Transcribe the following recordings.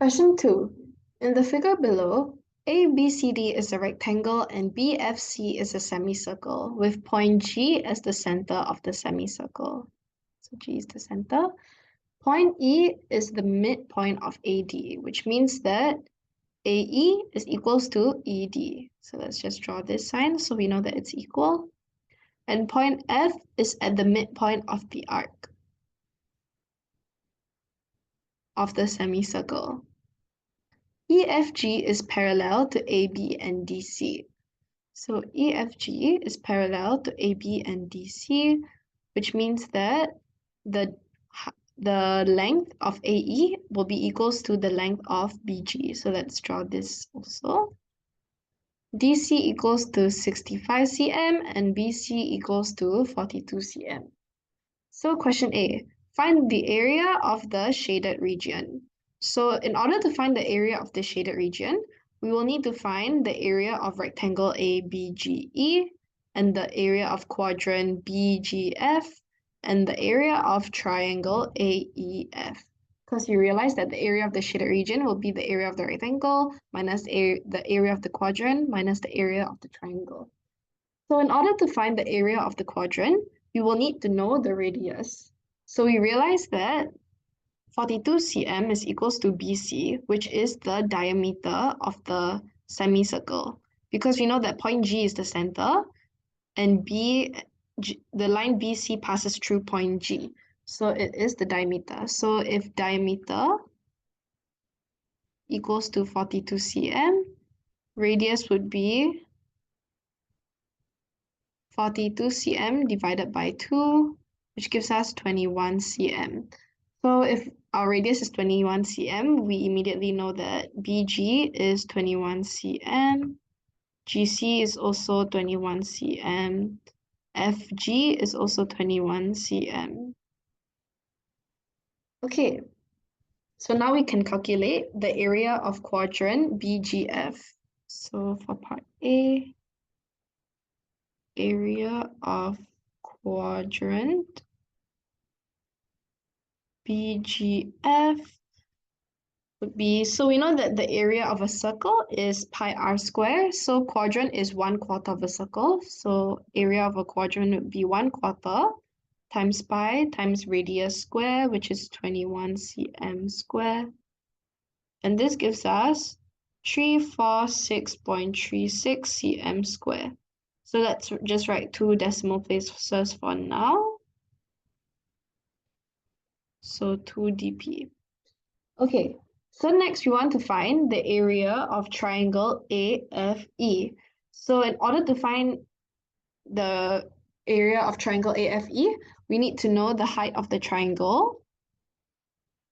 Question 2. In the figure below, ABCD is a rectangle and BFC is a semicircle, with point G as the center of the semicircle. So G is the center. Point E is the midpoint of AD, which means that AE is equals to ED. So let's just draw this sign so we know that it's equal. And point F is at the midpoint of the arc of the semicircle. EFG is parallel to AB and DC. So EFG is parallel to AB and DC, which means that the length of AE will be equals to the length of BG. So let's draw this also. DC equals to 65 cm and BC equals to 42 cm. So question A, find the area of the shaded region. So in order to find the area of the shaded region, we will need to find the area of rectangle ABGE and the area of quadrant BGF and the area of triangle AEF. Because you realize that the area of the shaded region will be the area of the rectangle minus the area of the quadrant minus the area of the triangle. So in order to find the area of the quadrant, we will need to know the radius. So we realize that 42 cm is equals to BC, which is the diameter of the semicircle. Because we know that point G is the center and the line BC passes through point G. So it is the diameter. So if diameter equals to 42 cm, radius would be 42 cm divided by 2, which gives us 21 cm. So if our radius is 21 cm, we immediately know that BG is 21 cm, GC is also 21 cm, FG is also 21 cm. Okay, so now we can calculate the area of quadrant BGF. So for part A, area of quadrant BGF would be, so we know that the area of a circle is pi r squared, so quadrant is 1/4 of a circle, so area of a quadrant would be 1/4 times pi times radius square, which is 21 cm square, and this gives us 346.36 cm square. So let's just write 2 decimal places for now. So 2 dp. Okay, so next we want to find the area of triangle AFE. So in order to find the area of triangle AFE, we need to know the height of the triangle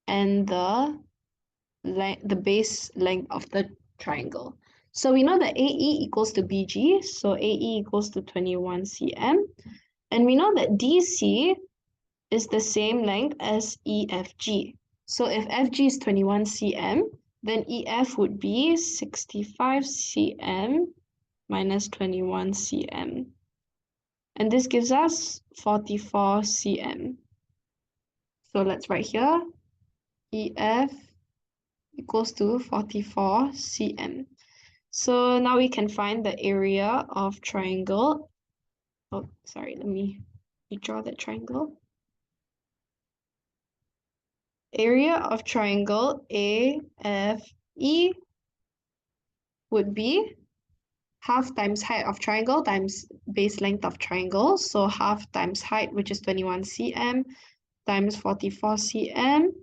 and the base length of the triangle. So we know that AE equals to BG, so AE equals to 21 cm. And we know that DC is the same length as EFG. So if FG is 21 cm, then EF would be 65 cm minus 21 cm. And this gives us 44 cm. So let's write here, EF equals to 44 cm. So now we can find the area of triangle. Oh, sorry, let me redraw that triangle. Area of triangle AFE would be half times height of triangle times base length of triangle. So half times height, which is 21 cm, times 44 cm.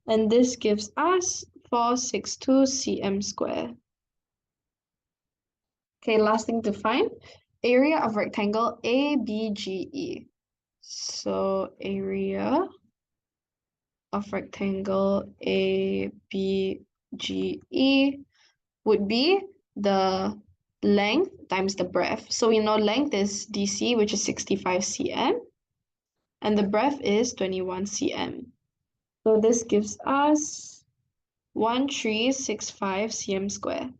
And this gives us 462 cm square. Okay, last thing to find, area of rectangle ABGE. So area of rectangle ABGE would be the length times the breadth. So we know length is DC, which is 65 cm, and the breadth is 21 cm. So this gives us 1365 cm square.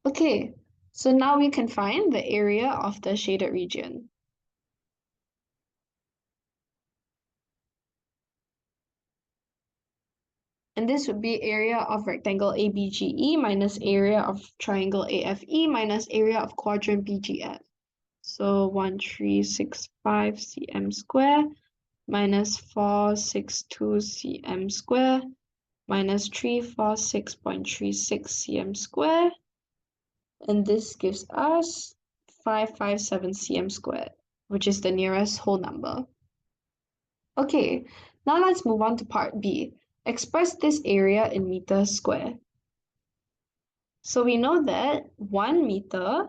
Okay, so now we can find the area of the shaded region. And this would be area of rectangle ABGE minus area of triangle AFE minus area of quadrant BGF. So 1365 cm square minus 462 cm square minus 346.36 cm square. And this gives us 557 cm squared, which is the nearest whole number. Okay, now let's move on to part B. Express this area in meters square. So we know that 1 meter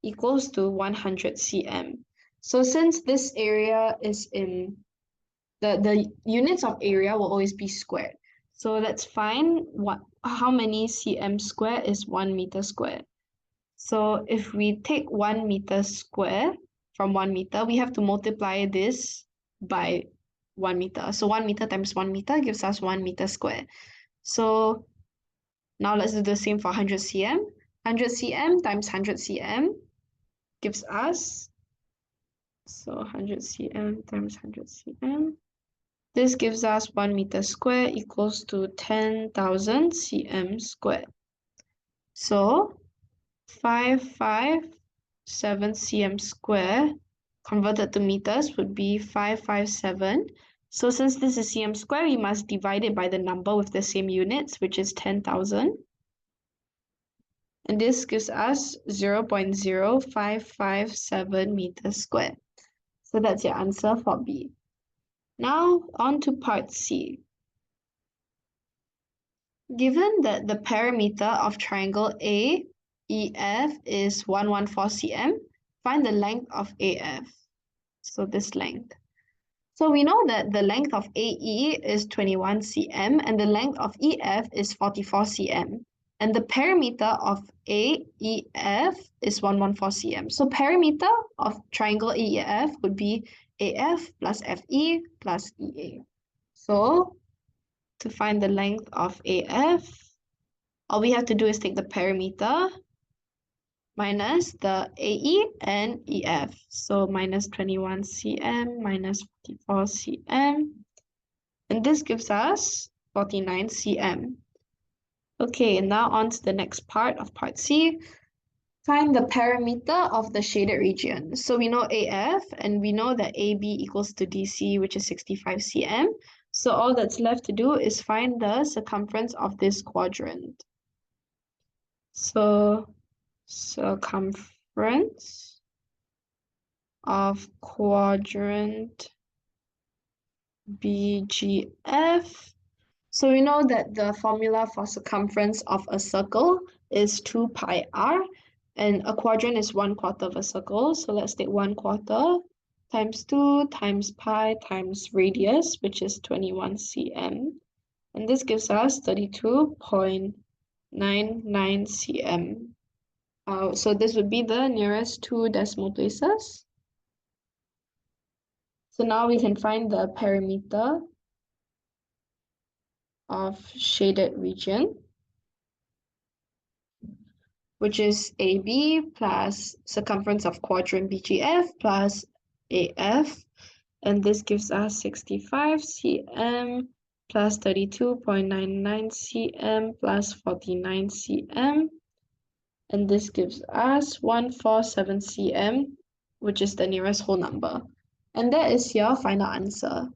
equals to 100 cm. So since this area is in the units of area will always be squared. So let's find how many cm square is 1 meter squared. So if we take 1 meter square from 1 meter, we have to multiply this by 1 meter. So 1 meter times 1 meter gives us 1 meter square. So now let's do the same for 100 cm. 100 cm times 100 cm gives us, so 100 cm times 100 cm. This gives us 1 meter square equals to 10,000 cm squared. So 557 cm square converted to meters would be 557. So since this is cm square, we must divide it by the number with the same units, which is 10,000. And this gives us 0.0557 meters squared. So that's your answer for B. Now on to part C. Given that the perimeter of triangle AEF is 114 cm, find the length of AF. So this length. So we know that the length of AE is 21 cm and the length of EF is 44 cm. And the perimeter of AEF is 114 cm. So perimeter of triangle AEF would be AF plus FE plus EA. So to find the length of AF, all we have to do is take the perimeter minus the AE and EF. So minus 21 cm minus 44 cm. And this gives us 49 cm. Okay, now on to the next part of part C. Find the perimeter of the shaded region. So we know AF and we know that AB equals to DC, which is 65 cm. So all that's left to do is find the circumference of this quadrant. So circumference of quadrant BGF. So we know that the formula for circumference of a circle is 2 pi r, and a quadrant is 1/4 of a circle. So let's take 1/4 times 2 times pi times radius, which is 21 cm. And this gives us 32.99 cm. So this would be the nearest two decimal places. So now we can find the perimeter of shaded region, which is AB plus circumference of quadrant BGF plus AF. And this gives us 65 cm plus 32.99 cm plus 49 cm. And this gives us 147 cm, which is the nearest whole number. And that is your final answer.